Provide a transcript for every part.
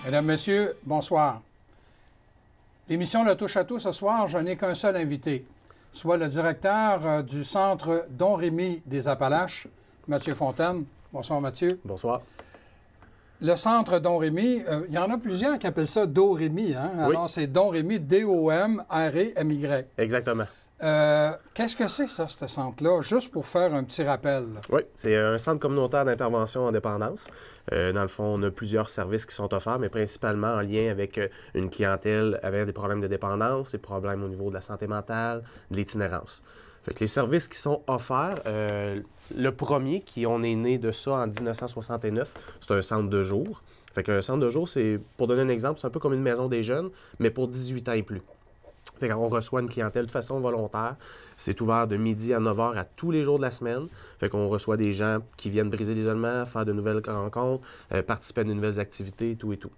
Mesdames, Messieurs, bonsoir. L'émission Le Touche à tout ce soir, je n'ai qu'un seul invité, soit le directeur du Centre Don Rémy des Appalaches, Mathieu Fontaine. Bonsoir, Mathieu. Bonsoir. Le Centre Don Rémy, il y en a plusieurs qui appellent ça Do Rémy. Hein? Oui. Alors, c'est Don Rémy, D-O-M-R-E-M-Y. Exactement. Qu'est-ce que c'est, ça, ce centre-là? Juste pour faire un petit rappel. Oui, c'est un centre communautaire d'intervention en dépendance. Dans le fond, on a plusieurs services qui sont offerts, mais principalement en lien avec une clientèle avec des problèmes de dépendance, des problèmes au niveau de la santé mentale, de l'itinérance. Fait que les services qui sont offerts, le premier, on est né de ça en 1969, c'est un centre de jour. Fait qu'un centre de jour, c'est, pour donner un exemple, c'est un peu comme une maison des jeunes, mais pour 18 ans et plus. Fait qu'on reçoit une clientèle de façon volontaire. C'est ouvert de midi à 9 h à tous les jours de la semaine. Fait qu'on reçoit des gens qui viennent briser l'isolement, faire de nouvelles rencontres, participer à de nouvelles activités, tout et tout.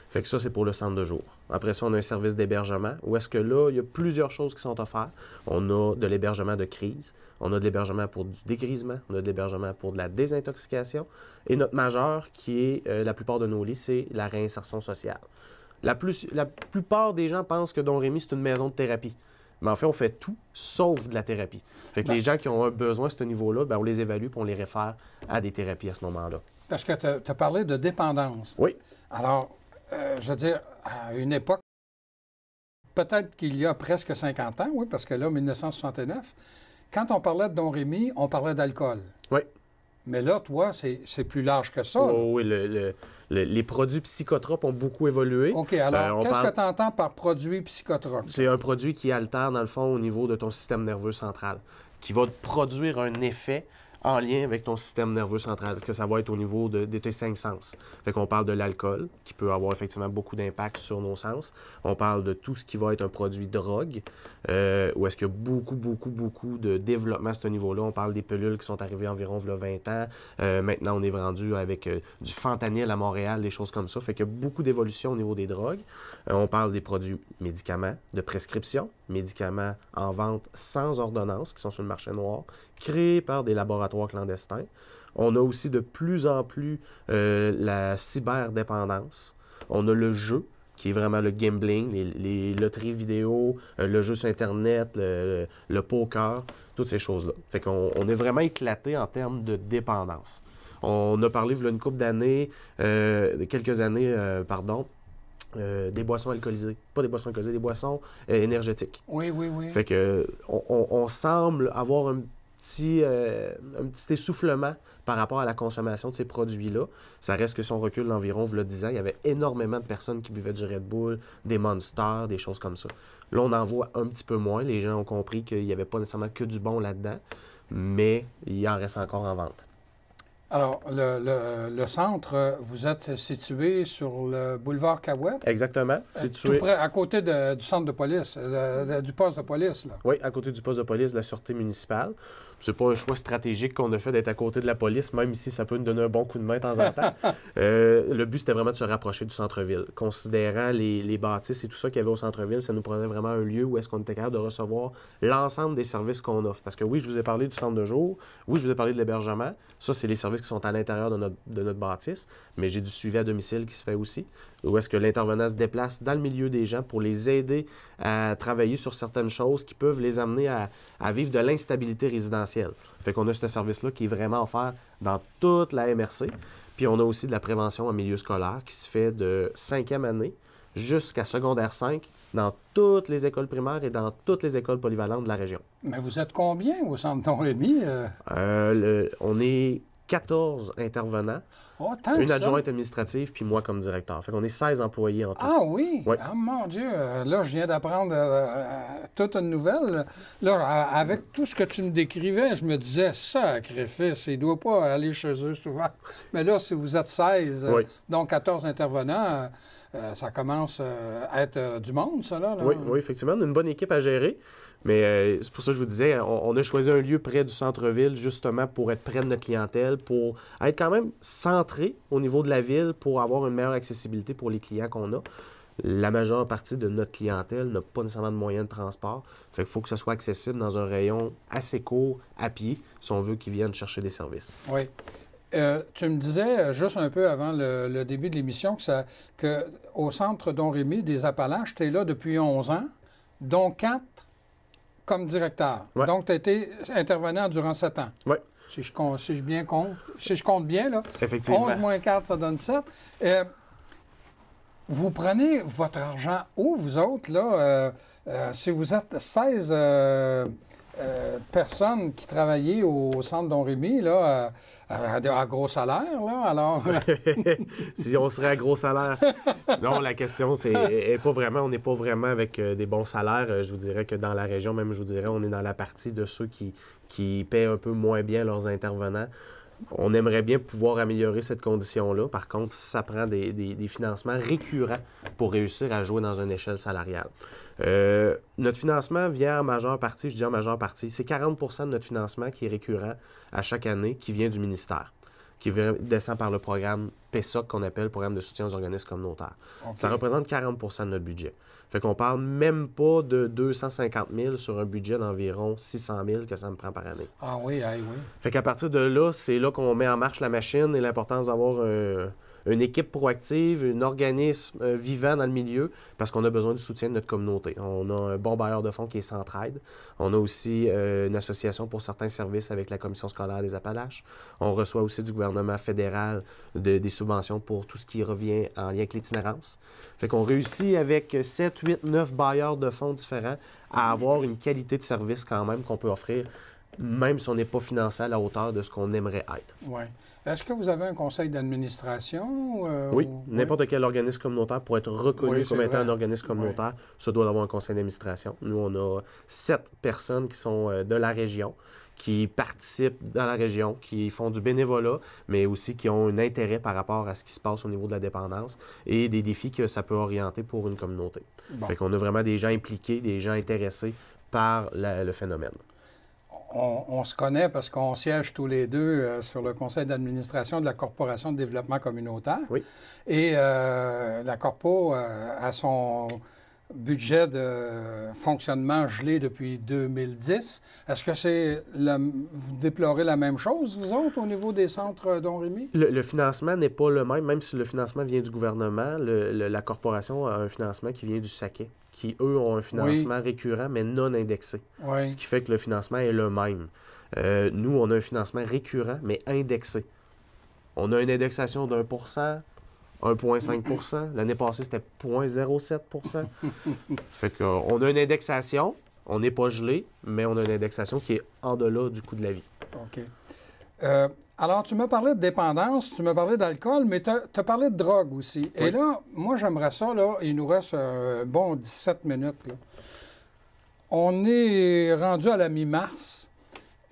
Fait que ça, c'est pour le centre de jour. Après ça, on a un service d'hébergement où est-ce que là, il y a plusieurs choses qui sont offertes. On a de l'hébergement de crise, on a de l'hébergement pour du dégrisement, on a de l'hébergement pour de la désintoxication. Et notre majeur, qui est la plupart de nos lits, c'est la réinsertion sociale. La plupart des gens pensent que Don Rémy, c'est une maison de thérapie. Mais en fait, on fait tout sauf de la thérapie. Fait que les gens qui ont un besoin à ce niveau-là, on les évalue et on les réfère à des thérapies à ce moment-là. Parce que tu as parlé de dépendance. Oui. Alors, je veux dire, à une époque, peut-être qu'il y a presque 50 ans, oui, parce que là, 1969, quand on parlait de Don Rémy, on parlait d'alcool. Oui. Mais là, toi, c'est plus large que ça. Oh, oui, les produits psychotropes ont beaucoup évolué. OK, alors, qu'est-ce que tu entends par produit psychotrope? C'est un produit qui altère, dans le fond, au niveau de ton système nerveux central, qui va produire un effet en lien avec ton système nerveux central, que ça va être au niveau de tes 5 sens. Fait qu'on parle de l'alcool, qui peut avoir effectivement beaucoup d'impact sur nos sens. On parle de tout ce qui va être un produit drogue, où est-ce qu'il y a beaucoup de développement à ce niveau-là. On parle des pilules qui sont arrivées environ il y a 20 ans. Maintenant, on est rendu avec du fentanyl à Montréal, des choses comme ça. Fait qu'il y a beaucoup d'évolution au niveau des drogues. On parle des produits médicaments de prescription, médicaments en vente sans ordonnance, qui sont sur le marché noir, créés par des laboratoires clandestins. On a aussi de plus en plus la cyberdépendance. On a le jeu, qui est vraiment le gambling, les loteries vidéo, le jeu sur Internet, le poker, toutes ces choses-là. Fait qu'on est vraiment éclaté en termes de dépendance. On a parlé, il y a une couple d'années, quelques années, des boissons alcoolisées. Pas des boissons alcoolisées, des boissons énergétiques. Oui. Fait que on semble avoir un petit essoufflement par rapport à la consommation de ces produits-là. Ça reste que si on recule d'environ, il y a 10 ans, il y avait énormément de personnes qui buvaient du Red Bull, des Monsters, des choses comme ça. Là, on en voit un petit peu moins. Les gens ont compris qu'il n'y avait pas nécessairement que du bon là-dedans, mais il en reste encore en vente. Alors, le centre, vous êtes situé sur le boulevard Cahouette? Exactement. Tout près, à côté du centre de police, du poste de police, là. Oui, à côté du poste de police de la Sûreté municipale. C'est pas un choix stratégique qu'on a fait d'être à côté de la police, même si ça peut nous donner un bon coup de main de temps en temps. Le but, c'était vraiment de se rapprocher du centre-ville. Considérant les bâtisses et tout ça qu'il y avait au centre-ville, ça nous prenait vraiment un lieu où est-ce qu'on était capable de recevoir l'ensemble des services qu'on offre. Parce que oui, je vous ai parlé du centre de jour, oui, je vous ai parlé de l'hébergement. Ça, c'est les services qui sont à l'intérieur de notre bâtisse, mais j'ai du suivi à domicile qui se fait aussi, où est-ce que l'intervenant se déplace dans le milieu des gens pour les aider à travailler sur certaines choses qui peuvent les amener à vivre de l'instabilité résidentielle. Fait qu'on a ce service-là qui est vraiment offert dans toute la MRC. Puis on a aussi de la prévention en milieu scolaire qui se fait de 5e année jusqu'à secondaire 5 dans toutes les écoles primaires et dans toutes les écoles polyvalentes de la région. Mais vous êtes combien au centre Don Rémy? On est 14 intervenants, une adjointe administrative, puis moi comme directeur. Fait qu'on est 16 employés en tout. Ah oui? Oui. Ah mon Dieu! Là, je viens d'apprendre toute une nouvelle. Là, avec tout ce que tu me décrivais, je me disais, sacrifice, il ne doit pas aller chez eux souvent. Mais là, si vous êtes 16, oui. Donc 14 intervenants, ça commence à être du monde, ça, là. Oui, effectivement. On a une bonne équipe à gérer. Mais c'est pour ça que je vous disais, on a choisi un lieu près du centre-ville, justement, pour être près de notre clientèle, pour être quand même centré au niveau de la ville, pour avoir une meilleure accessibilité pour les clients qu'on a. La majeure partie de notre clientèle n'a pas nécessairement de moyens de transport. Fait qu'il faut que ça soit accessible dans un rayon assez court, à pied, si on veut qu'ils viennent chercher des services. Oui. Tu me disais, juste un peu avant le début de l'émission, que au Centre Don Rémy des Appalaches, tu es là depuis 11 ans, dont 4 comme directeur. Ouais. Donc, tu as été intervenant durant 7 ans. Oui. Si je compte bien, là. Effectivement. 11 moins 4, ça donne 7. Vous prenez votre argent où, vous autres, là? Si vous êtes 16 personnes qui travaillaient au Centre Don Rémy, là, à gros salaire, là, alors... Si on serait à gros salaire. Non, la question, c'est pas vraiment, on n'est pas vraiment avec des bons salaires. Je vous dirais que dans la région, même, je vous dirais, on est dans la partie de ceux qui paient un peu moins bien leurs intervenants. On aimerait bien pouvoir améliorer cette condition-là. Par contre, ça prend des financements récurrents pour réussir à jouer dans une échelle salariale. Notre financement vient en majeure partie, je dis en majeure partie, c'est 40 de notre financement qui est récurrent à chaque année, qui vient du ministère, qui descend par le programme PESOC, qu'on appelle le Programme de soutien aux organismes communautaires. Okay. Ça représente 40 de notre budget. Fait qu'on parle même pas de 250 000 sur un budget d'environ 600 000 que ça me prend par année. Ah oui, oui. Fait qu'à partir de là, c'est là qu'on met en marche la machine et l'importance d'avoir une équipe proactive, un organisme vivant dans le milieu, parce qu'on a besoin du soutien de notre communauté. On a un bon bailleur de fonds qui est Centraide. On a aussi une association pour certains services avec la Commission scolaire des Appalaches. On reçoit aussi du gouvernement fédéral des subventions pour tout ce qui revient en lien avec l'itinérance. Fait qu'on réussit avec 7, 8, 9 bailleurs de fonds différents à avoir une qualité de service quand même qu'on peut offrir, même si on n'est pas financé à la hauteur de ce qu'on aimerait être. Oui. Est-ce que vous avez un conseil d'administration? Oui. N'importe quel organisme communautaire, pour être reconnu comme étant un organisme communautaire, ça doit avoir un conseil d'administration. Nous, on a 7 personnes qui sont de la région, qui participent dans la région, qui font du bénévolat, mais aussi qui ont un intérêt par rapport à ce qui se passe au niveau de la dépendance et des défis que ça peut orienter pour une communauté. Bon. Fait qu'on a vraiment des gens impliqués, des gens intéressés par le phénomène. On se connaît parce qu'on siège tous les deux sur le conseil d'administration de la Corporation de développement communautaire. Oui. Et la Corpo a son budget de fonctionnement gelé depuis 2010. Est-ce que vous déplorez la même chose, vous autres, au niveau des centres Don Rémy? Le financement n'est pas le même si le financement vient du gouvernement. La corporation a un financement qui vient du SACEC, qui, eux, ont un financement récurrent, mais non indexé. Oui. Ce qui fait que le financement est le même. Nous, on a un financement récurrent, mais indexé. On a une indexation d'1 1,5 L'année passée, c'était 0,07 Fait qu'on a une indexation, on n'est pas gelé, mais on a une indexation qui est en delà du coût de la vie. OK. Alors, tu m'as parlé de dépendance, tu m'as parlé d'alcool, mais tu as parlé de drogue aussi. Oui. Et là, moi, j'aimerais ça, là, il nous reste un bon 17 minutes. Là. On est rendu à la mi-mars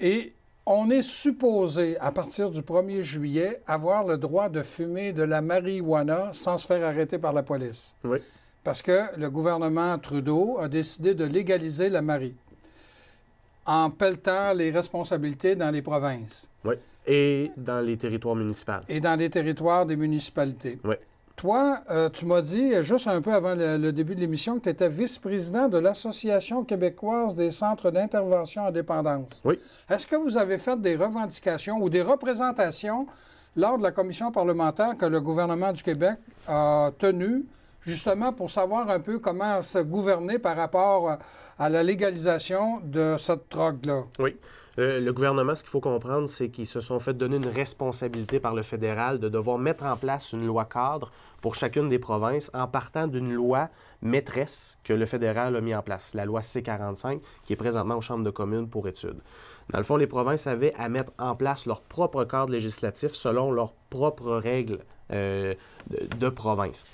et on est supposé, à partir du 1er juillet, avoir le droit de fumer de la marijuana sans se faire arrêter par la police. Oui. Parce que le gouvernement Trudeau a décidé de légaliser la mari en pelletant les responsabilités dans les provinces. Oui. Et dans les territoires municipaux. Et dans les territoires des municipalités. Oui. Toi, tu m'as dit, juste un peu avant le début de l'émission, que tu étais vice-président de l'Association québécoise des centres d'intervention en dépendance. Oui. Est-ce que vous avez fait des revendications ou des représentations lors de la commission parlementaire que le gouvernement du Québec a tenue, justement pour savoir un peu comment se gouverner par rapport à la légalisation de cette drogue-là? Oui. Le gouvernement, ce qu'il faut comprendre, c'est qu'ils se sont fait donner une responsabilité par le fédéral de devoir mettre en place une loi cadre pour chacune des provinces en partant d'une loi maîtresse que le fédéral a mis en place, la loi C-45, qui est présentement aux chambres de communes pour études. Dans le fond, les provinces avaient à mettre en place leur propre cadre législatif selon leurs propres règles de province.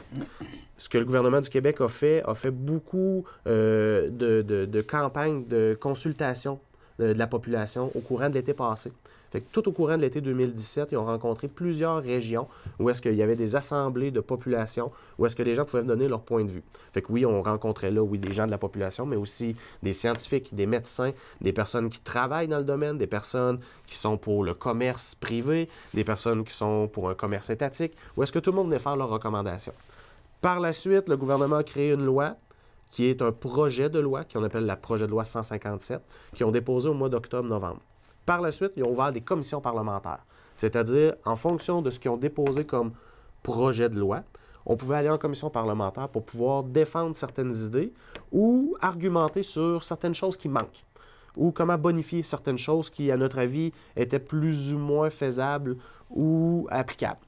Ce que le gouvernement du Québec a fait beaucoup de campagnes de consultation de la population au courant de l'été passé. Fait que tout au courant de l'été 2017, ils ont rencontré plusieurs régions où est-ce qu'il y avait des assemblées de population, où est-ce que les gens pouvaient donner leur point de vue. Fait que oui, on rencontrait là, oui, des gens de la population, mais aussi des scientifiques, des médecins, des personnes qui travaillent dans le domaine, des personnes qui sont pour le commerce privé, des personnes qui sont pour un commerce étatique, où est-ce que tout le monde venait faire leurs recommandations. Par la suite, le gouvernement a créé une loi qui est un projet de loi, qu'on appelle la projet de loi 157, qu'ils ont déposé au mois d'octobre-novembre. Par la suite, ils ont ouvert des commissions parlementaires. C'est-à-dire, en fonction de ce qu'ils ont déposé comme projet de loi, on pouvait aller en commission parlementaire pour pouvoir défendre certaines idées ou argumenter sur certaines choses qui manquent ou comment bonifier certaines choses qui, à notre avis, étaient plus ou moins faisables ou applicables.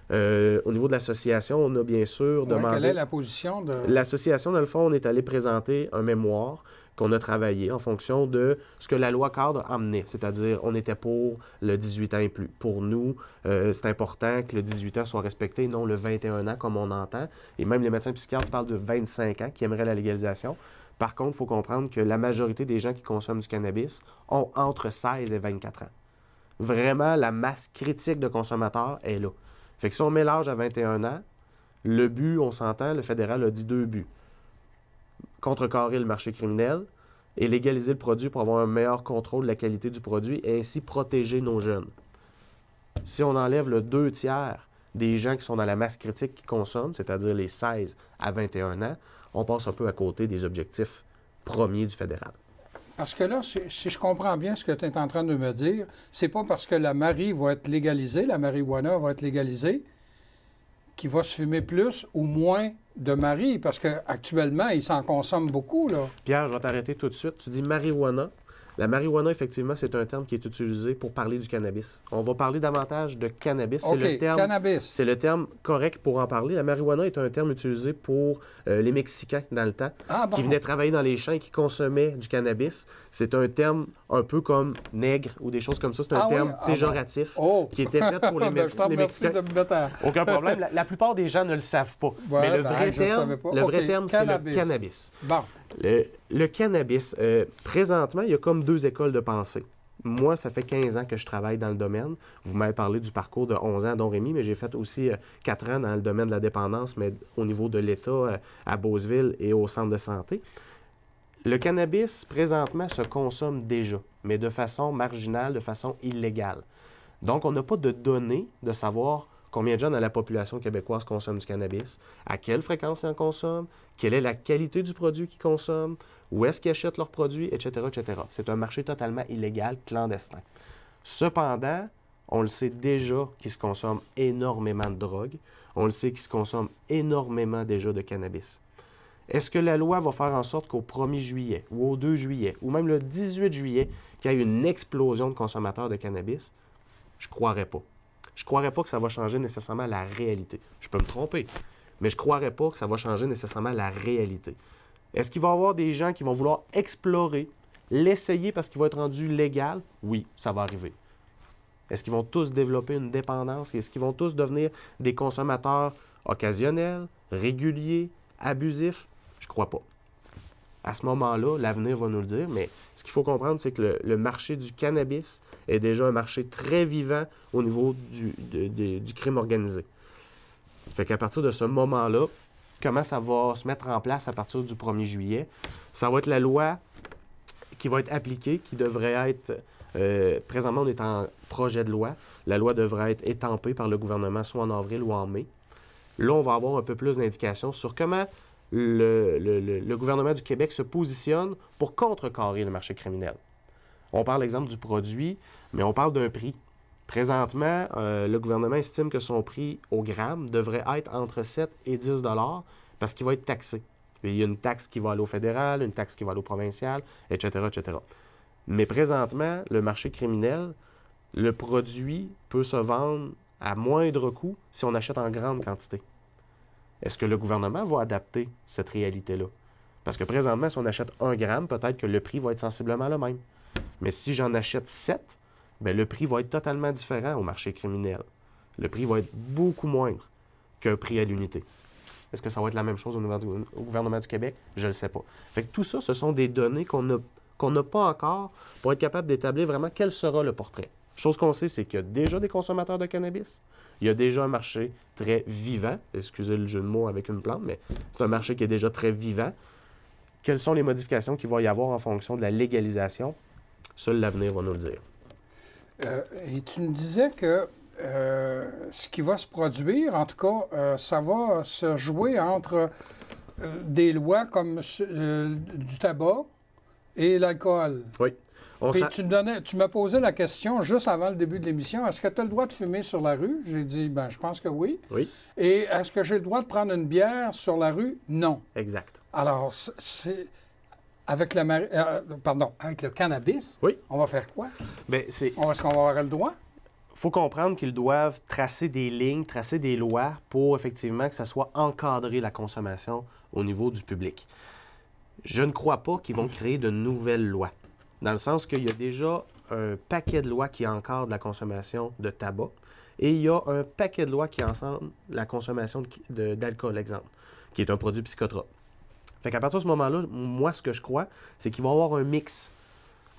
Au niveau de l'association, on a bien sûr demandé... Quelle est la position de... L'association, dans le fond, on est allé présenter un mémoire qu'on a travaillé en fonction de ce que la loi cadre amenait. C'est-à-dire, on était pour le 18 ans et plus. Pour nous, c'est important que le 18 ans soit respecté, non le 21 ans comme on entend. Et même les médecins psychiatres parlent de 25 ans qui aimeraient la légalisation. Par contre, il faut comprendre que la majorité des gens qui consomment du cannabis ont entre 16 et 24 ans. Vraiment, la masse critique de consommateurs est là. Fait que si on met l'âge à 21 ans, le but, on s'entend, le fédéral a dit 2 buts. Contrecarrer le marché criminel et légaliser le produit pour avoir un meilleur contrôle de la qualité du produit et ainsi protéger nos jeunes. Si on enlève le 2/3 des gens qui sont dans la masse critique qui consomment, c'est-à-dire les 16 à 21 ans, on passe un peu à côté des objectifs premiers du fédéral. Parce que là, si je comprends bien ce que tu es en train de me dire, c'est pas parce que la Marie va être légalisée, la marijuana va être légalisée, qu'il va se fumer plus ou moins de Marie, parce qu'actuellement, ils s'en consomment beaucoup, là. Pierre, je vais t'arrêter tout de suite. Tu dis marijuana. La marijuana, effectivement, c'est un terme qui est utilisé pour parler du cannabis. On va parler davantage de cannabis. OK, cannabis. C'est le terme correct pour en parler. La marijuana est un terme utilisé pour les Mexicains dans le temps, qui venaient travailler dans les champs et qui consommaient du cannabis. C'est un terme un peu comme nègre ou des choses comme ça. C'est un terme péjoratif qui était fait pour les Mexicains. De me mettre à... Aucun problème. La plupart des gens ne le savent pas. Ouais, mais le vrai terme, c'est le cannabis. Bon. Le cannabis, présentement, il y a comme 2 écoles de pensée. Moi, ça fait 15 ans que je travaille dans le domaine. Vous m'avez parlé du parcours de 11 ans à Don Rémy, mais j'ai fait aussi 4 ans dans le domaine de la dépendance, mais au niveau de l'État, à Beauceville et au centre de santé. Le cannabis, présentement, se consomme déjà, mais de façon marginale, de façon illégale. Donc, on n'a pas de données de savoir combien de gens dans la population québécoise consomment du cannabis, à quelle fréquence ils en consomment, quelle est la qualité du produit qu'ils consomment, où est-ce qu'ils achètent leurs produits, etc., etc. C'est un marché totalement illégal, clandestin. Cependant, on le sait déjà qu'il se consomme énormément de drogue. On le sait qu'il se consomme énormément déjà de cannabis. Est-ce que la loi va faire en sorte qu'au 1er juillet ou au 2 juillet ou même le 18 juillet, qu'il y ait une explosion de consommateurs de cannabis? Je ne croirais pas. Je ne croirais pas que ça va changer nécessairement la réalité. Je peux me tromper, mais je ne croirais pas que ça va changer nécessairement la réalité. Est-ce qu'il va y avoir des gens qui vont vouloir explorer, l'essayer parce qu'il va être rendu légal? Oui, ça va arriver. Est-ce qu'ils vont tous développer une dépendance? Est-ce qu'ils vont tous devenir des consommateurs occasionnels, réguliers, abusifs? Je ne crois pas. À ce moment-là, l'avenir va nous le dire, mais ce qu'il faut comprendre, c'est que le marché du cannabis est déjà un marché très vivant au niveau du crime organisé. Fait qu'à partir de ce moment-là, comment ça va se mettre en place à partir du 1er juillet? Ça va être la loi qui va être appliquée, qui devrait être... présentement, on est en projet de loi. La loi devrait être étampée par le gouvernement soit en avril ou en mai. Là, on va avoir un peu plus d'indications sur comment le gouvernement du Québec se positionne pour contrecarrer le marché criminel. On parle, exemple, du produit, mais on parle d'un prix. Présentement, le gouvernement estime que son prix au gramme devrait être entre 7 et 10 $ parce qu'il va être taxé. Il y a une taxe qui va aller au fédéral, une taxe qui va aller au provincial, etc., etc. Mais présentement, le marché criminel, le produit peut se vendre à moindre coût si on achète en grande quantité. Est-ce que le gouvernement va adapter cette réalité-là? Parce que présentement, si on achète 1 gramme, peut-être que le prix va être sensiblement le même. Mais si j'en achète 7, bien, le prix va être totalement différent au marché criminel. Le prix va être beaucoup moindre qu'un prix à l'unité. Est-ce que ça va être la même chose au gouvernement du Québec? Je ne le sais pas. Fait que tout ça, ce sont des données qu'on n'a pas encore pour être capable d'établir vraiment quel sera le portrait. Chose qu'on sait, c'est qu'il y a déjà des consommateurs de cannabis. Il y a déjà un marché très vivant. Excusez le jeu de mots avec une plante, mais c'est un marché qui est déjà très vivant. Quelles sont les modifications qu'il va y avoir en fonction de la légalisation? Seul l'avenir va nous le dire. Et tu me disais que ce qui va se produire, en tout cas, ça va se jouer entre des lois comme du tabac et l'alcool. Oui. Puis tu m'as posé la question juste avant le début de l'émission, est-ce que tu as le droit de fumer sur la rue? J'ai dit, ben je pense que oui. Oui. Et est-ce que j'ai le droit de prendre une bière sur la rue? Non. Exact. Alors, avec avec le cannabis, oui. On va faire quoi? Bien, est-ce qu'on va avoir le droit? Il faut comprendre qu'ils doivent tracer des lignes, tracer des lois pour effectivement que ça soit encadré la consommation au niveau du public. Je ne crois pas qu'ils vont créer de nouvelles lois, dans le sens qu'il y a déjà un paquet de lois qui encadrent la consommation de tabac et il y a un paquet de lois qui encadrent la consommation d'alcool, exemple, qui est un produit psychotrope. Fait qu'à partir de ce moment-là, moi, ce que je crois, c'est qu'il va y avoir un mix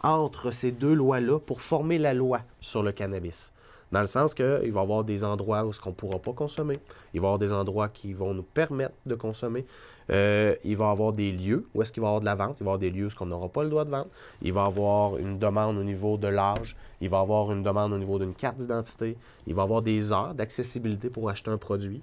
entre ces deux lois-là pour former la loi sur le cannabis. Dans le sens qu'il va y avoir des endroits où on ne pourra pas consommer. Il va y avoir des endroits qui vont nous permettre de consommer. Il va y avoir des lieux où est-ce qu'il va y avoir de la vente. Il va y avoir des lieux où on n'aura pas le droit de vendre. Il va y avoir une demande au niveau de l'âge. Il va y avoir une demande au niveau d'une carte d'identité. Il va y avoir des heures d'accessibilité pour acheter un produit.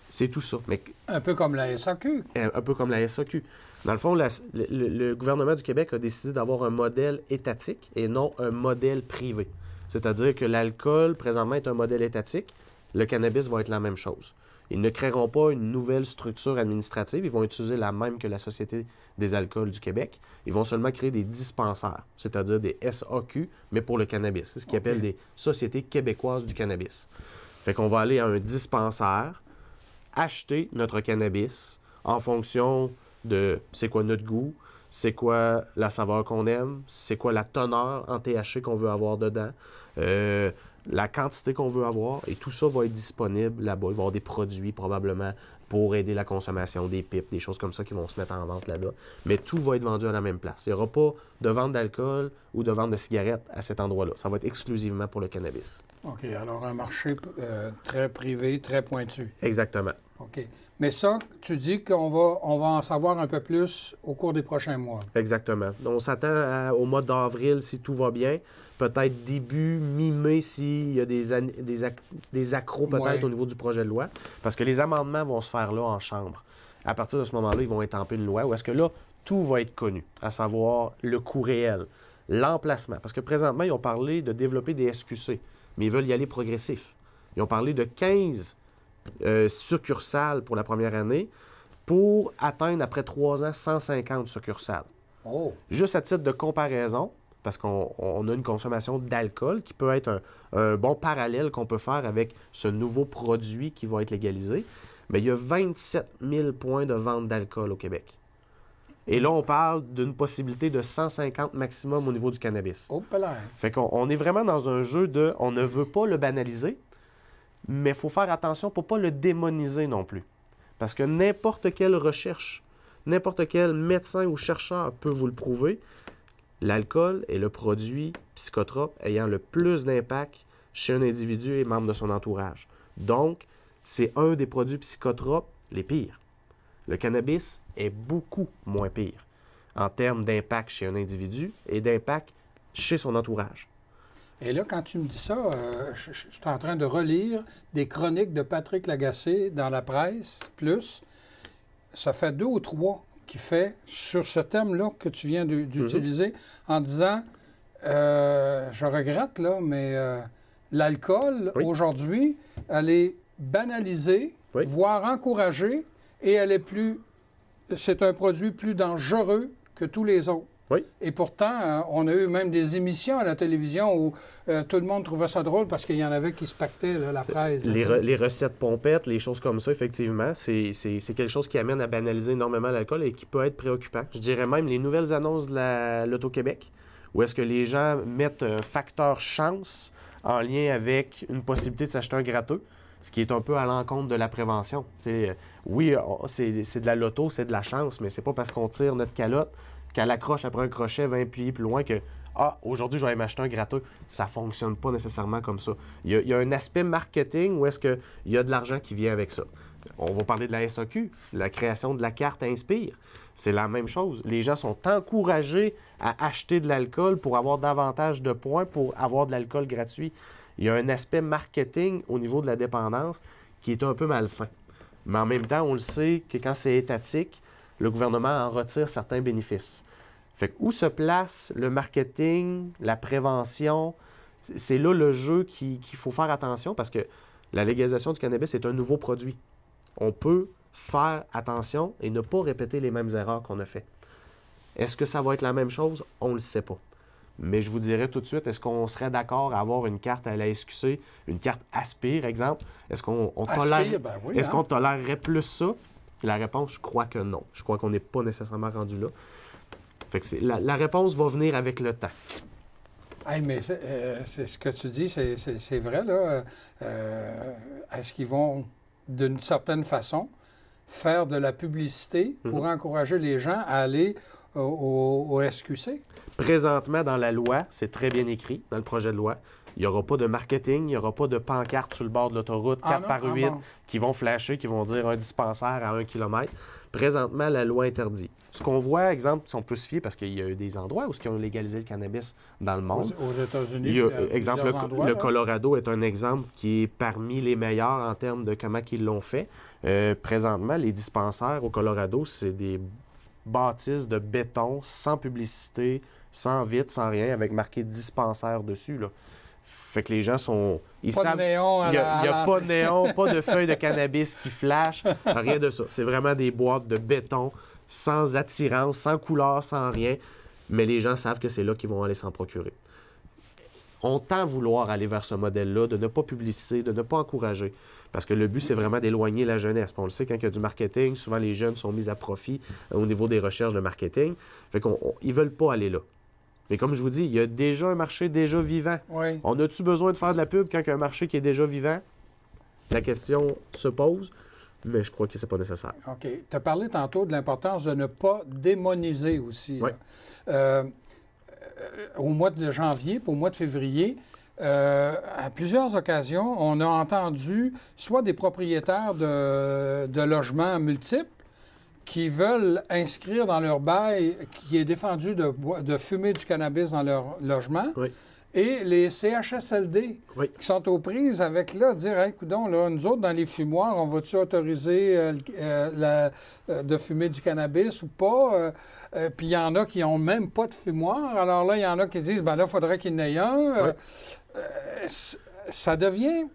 C'est tout ça. Mais, un peu comme la SAQ. Un peu comme la SAQ. Dans le fond, le gouvernement du Québec a décidé d'avoir un modèle étatique et non un modèle privé. C'est-à-dire que l'alcool, présentement, est un modèle étatique. Le cannabis va être la même chose. Ils ne créeront pas une nouvelle structure administrative. Ils vont utiliser la même que la Société des alcools du Québec. Ils vont seulement créer des dispensaires, c'est-à-dire des SAQ, mais pour le cannabis. C'est ce qu'ils appellent des Sociétés québécoises du cannabis. Fait qu'on va aller à un dispensaire, acheter notre cannabis en fonction de c'est quoi notre goût, c'est quoi la saveur qu'on aime, c'est quoi la teneur en THC qu'on veut avoir dedans, la quantité qu'on veut avoir, et tout ça va être disponible là-bas. Il va y avoir des produits probablement pour aider la consommation, des pipes, des choses comme ça qui vont se mettre en vente là-bas. Mais tout va être vendu à la même place. Il n'y aura pas de vente d'alcool ou de vente de cigarettes à cet endroit-là. Ça va être exclusivement pour le cannabis. OK. Alors, un marché très privé, très pointu. Exactement. OK. Mais ça, tu dis qu'on va en savoir un peu plus au cours des prochains mois. Exactement. On s'attend au mois d'avril, si tout va bien. Peut-être début, mi-mai, s'il y a des accros peut-être au niveau du projet de loi. Parce que les amendements vont se faire là en chambre. À partir de ce moment-là, ils vont étamper une loi où est-ce que là, tout va être connu, à savoir le coût réel, l'emplacement. Parce que présentement, ils ont parlé de développer des SQC, mais ils veulent y aller progressif. Ils ont parlé de 15 succursales pour la première année pour atteindre, après 3 ans, 150 succursales. Oh. Juste à titre de comparaison, parce qu'on a une consommation d'alcool qui peut être un bon parallèle qu'on peut faire avec ce nouveau produit qui va être légalisé, mais il y a 27 000 points de vente d'alcool au Québec. Et là, on parle d'une possibilité de 150 maximum au niveau du cannabis. Oh, là. Fait qu'on est vraiment dans un jeu de... On ne veut pas le banaliser, mais il faut faire attention pour ne pas le démoniser non plus. Parce que n'importe quelle recherche, n'importe quel médecin ou chercheur peut vous le prouver, l'alcool est le produit psychotrope ayant le plus d'impact chez un individu et membre de son entourage. Donc, c'est un des produits psychotropes les pires. Le cannabis est beaucoup moins pire en termes d'impact chez un individu et d'impact chez son entourage. Et là, quand tu me dis ça, je suis en train de relire des chroniques de Patrick Lagacé dans la presse, plus. Ça fait 2 ou 3 qu'il fait sur ce thème-là que tu viens d'utiliser, en disant, je regrette, là, mais l'alcool, aujourd'hui, elle est banalisée, voire encouragée, et c'est un produit plus dangereux que tous les autres. Oui. Et pourtant, on a eu même des émissions à la télévision où tout le monde trouvait ça drôle parce qu'il y en avait qui se pactaient là, la fraise. Les recettes pompettes, les choses comme ça, effectivement, c'est quelque chose qui amène à banaliser énormément l'alcool et qui peut être préoccupant. Je dirais même les nouvelles annonces de l'Auto-Québec, où est-ce que les gens mettent un facteur chance en lien avec une possibilité de s'acheter un gratteux, ce qui est un peu à l'encontre de la prévention. Oui, c'est de la loto, c'est de la chance, mais c'est pas parce qu'on tire notre calotte qu'elle accroche après un crochet 20 pieds plus loin que « Ah, aujourd'hui, je vais aller m'acheter un gratteux ». Ça ne fonctionne pas nécessairement comme ça. Il y a un aspect marketing où est-ce qu'il y a de l'argent qui vient avec ça. On va parler de la SAQ, la création de la carte Inspire. C'est la même chose. Les gens sont encouragés à acheter de l'alcool pour avoir davantage de points, pour avoir de l'alcool gratuit. Il y a un aspect marketing au niveau de la dépendance qui est un peu malsain. Mais en même temps, on le sait que quand c'est étatique, le gouvernement en retire certains bénéfices. Fait que où se place le marketing, la prévention? C'est là le jeu qu'il faut faire attention parce que la légalisation du cannabis est un nouveau produit. On peut faire attention et ne pas répéter les mêmes erreurs qu'on a fait. Est-ce que ça va être la même chose? On ne le sait pas. Mais je vous dirais tout de suite, est-ce qu'on serait d'accord à avoir une carte à la SQC, une carte Aspire, exemple? Est-ce qu'on qu'on tolérerait plus ça? La réponse, je crois que non. Je crois qu'on n'est pas nécessairement rendu là. Fait que la réponse va venir avec le temps. Hey, mais c'est ce que tu dis, c'est vrai, là. Est-ce qu'ils vont, d'une certaine façon, faire de la publicité pour encourager les gens à aller au SQC? Présentement, dans la loi, c'est très bien écrit, dans le projet de loi. Il n'y aura pas de marketing, il n'y aura pas de pancarte sur le bord de l'autoroute 4x8 qui vont flasher, qui vont dire un dispensaire à 1 km. Présentement, la loi interdit. Ce qu'on voit, exemple, si on peut se fier, parce qu'il y a eu des endroits où ils ont légalisé le cannabis dans le monde. Aux États-Unis, il y a, exemple, le Colorado est un exemple qui est parmi les meilleurs en termes de comment ils l'ont fait. Présentement, les dispensaires au Colorado, c'est des bâtisses de béton, sans publicité, sans vitre, sans rien, avec marqué dispensaire dessus, là. Fait que les gens sont... Ils savent, de néon. Il n'y a pas de néon, pas de feuilles de cannabis qui flashent, rien de ça. C'est vraiment des boîtes de béton, sans attirance, sans couleur, sans rien. Mais les gens savent que c'est là qu'ils vont aller s'en procurer. On tend à vouloir aller vers ce modèle-là, de ne pas publiciser, de ne pas encourager. Parce que le but, c'est vraiment d'éloigner la jeunesse. Puis on le sait, quand il y a du marketing, souvent les jeunes sont mis à profit au niveau des recherches de marketing. Fait qu'ils ne veulent pas aller là. Mais comme je vous dis, il y a déjà un marché déjà vivant. Oui. On a-tu besoin de faire de la pub quand il y a un marché qui est déjà vivant? La question se pose, mais je crois que c'est pas nécessaire. OK. Tu as parlé tantôt de l'importance de ne pas démoniser aussi. Oui. Au mois de janvier, puis au mois de février, à plusieurs occasions, on a entendu soit des propriétaires de logements multiples qui veulent inscrire dans leur bail qui est défendu de fumer du cannabis dans leur logement, Oui. et les CHSLD Oui. qui sont aux prises avec là, dire, hey, coudonc, là, nous autres, dans les fumoirs, on va-tu autoriser de fumer du cannabis ou pas? Puis il y en a qui n'ont même pas de fumoir. Alors là, il y en a qui disent, ben là, il faudrait qu'il y en ait un. Oui. Ça devient,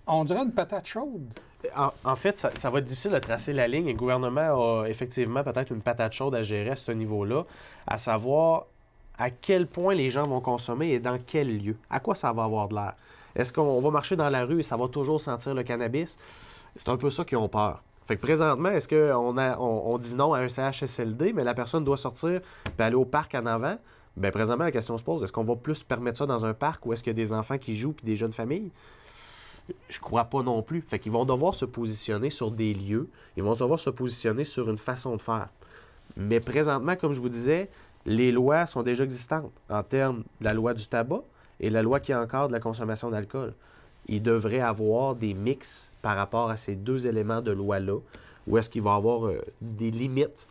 on dirait, une patate chaude. En fait, ça va être difficile de tracer la ligne et le gouvernement a effectivement peut-être une patate chaude à gérer à ce niveau-là, à savoir à quel point les gens vont consommer et dans quel lieu. À quoi ça va avoir de l'air? Est-ce qu'on va marcher dans la rue et ça va toujours sentir le cannabis? C'est un peu ça qu'ils ont peur. Fait que présentement, est-ce qu'on dit non à un CHSLD, mais la personne doit sortir et aller au parc en avant? Bien, présentement, la question se pose, est-ce qu'on va plus permettre ça dans un parc ou est-ce qu'il y a des enfants qui jouent puis des jeunes familles? Je crois pas non plus. Fait qu'ils vont devoir se positionner sur des lieux. Ils vont devoir se positionner sur une façon de faire. Mais présentement, comme je vous disais, les lois sont déjà existantes en termes de la loi du tabac et la loi qui encadre la consommation d'alcool. Il devrait avoir des mix par rapport à ces deux éléments de loi-là, où est-ce qu'il va y avoir des limites,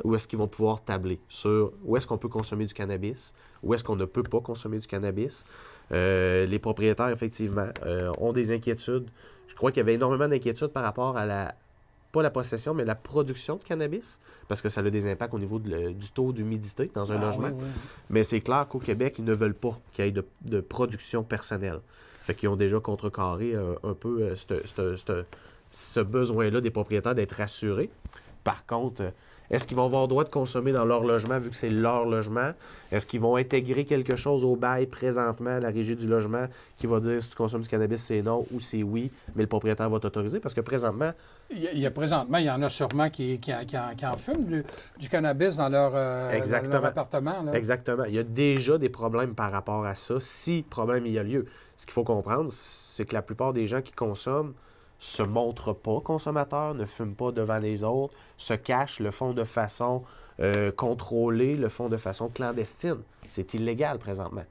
où est-ce qu'ils vont pouvoir tabler sur où est-ce qu'on peut consommer du cannabis, où est-ce qu'on ne peut pas consommer du cannabis. Les propriétaires, effectivement, ont des inquiétudes. Je crois qu'il y avait énormément d'inquiétudes par rapport à pas la possession, mais la production de cannabis, parce que ça a des impacts au niveau du taux d'humidité dans un logement. Oui. Mais c'est clair qu'au Québec, ils ne veulent pas qu'il y ait de production personnelle. Fait qu'ils ont déjà contrecarré un peu ce besoin-là des propriétaires d'être rassurés. Par contre, est-ce qu'ils vont avoir le droit de consommer dans leur logement vu que c'est leur logement? Est-ce qu'ils vont intégrer quelque chose au bail présentement, la régie du logement, qui va dire si tu consommes du cannabis, c'est non ou c'est oui, mais le propriétaire va t'autoriser? Parce que présentement... Il y en a sûrement qui en fument du cannabis dans leur appartement. Là. Exactement. Il y a déjà des problèmes par rapport à ça, si problème il y a lieu. Ce qu'il faut comprendre, c'est que la plupart des gens qui consomment se montrent pas consommateurs, ne fument pas devant les autres, se cachent, le font de façon contrôlée, le font de façon clandestine. C'est illégal présentement.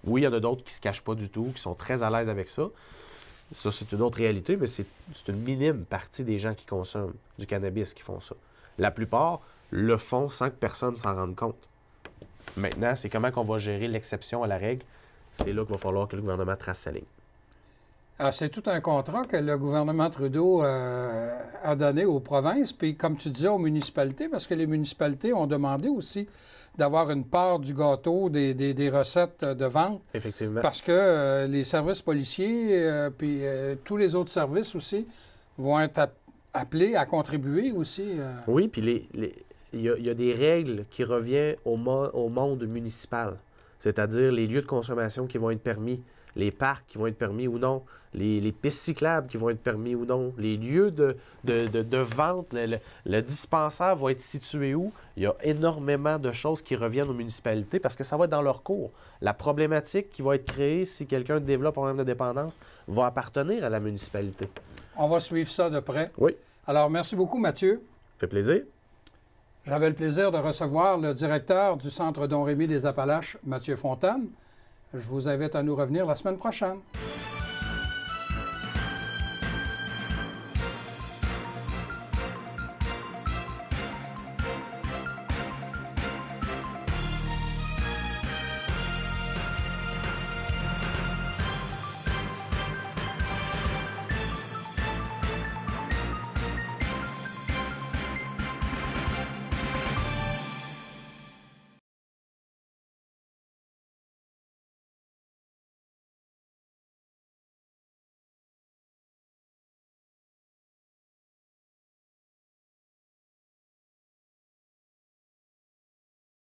Oui, il y en a d'autres qui se cachent pas du tout, qui sont très à l'aise avec ça. Ça, c'est une autre réalité, mais c'est une minime partie des gens qui consomment du cannabis qui font ça. La plupart le font sans que personne s'en rende compte. Maintenant, c'est comment qu'on va gérer l'exception à la règle. C'est là qu'il va falloir que le gouvernement trace sa ligne. C'est tout un contrat que le gouvernement Trudeau a donné aux provinces, puis comme tu disais, aux municipalités, parce que les municipalités ont demandé aussi d'avoir une part du gâteau des recettes de vente. Effectivement. Parce que les services policiers, puis tous les autres services aussi, vont être appelés à contribuer aussi. Oui, puis il y a des règles qui reviennent au monde municipal, c'est-à-dire les lieux de consommation qui vont être permis, les parcs qui vont être permis ou non, les pistes cyclables qui vont être permis ou non, les lieux de vente, le dispensaire va être situé où. Il y a énormément de choses qui reviennent aux municipalités parce que ça va être dans leur cours. La problématique qui va être créée si quelqu'un développe un problème de dépendance va appartenir à la municipalité. On va suivre ça de près. Oui. Alors, merci beaucoup, Mathieu. Ça fait plaisir. J'avais le plaisir de recevoir le directeur du Centre Don Rémy des Appalaches, Mathieu Fontaine. Je vous invite à nous revenir la semaine prochaine.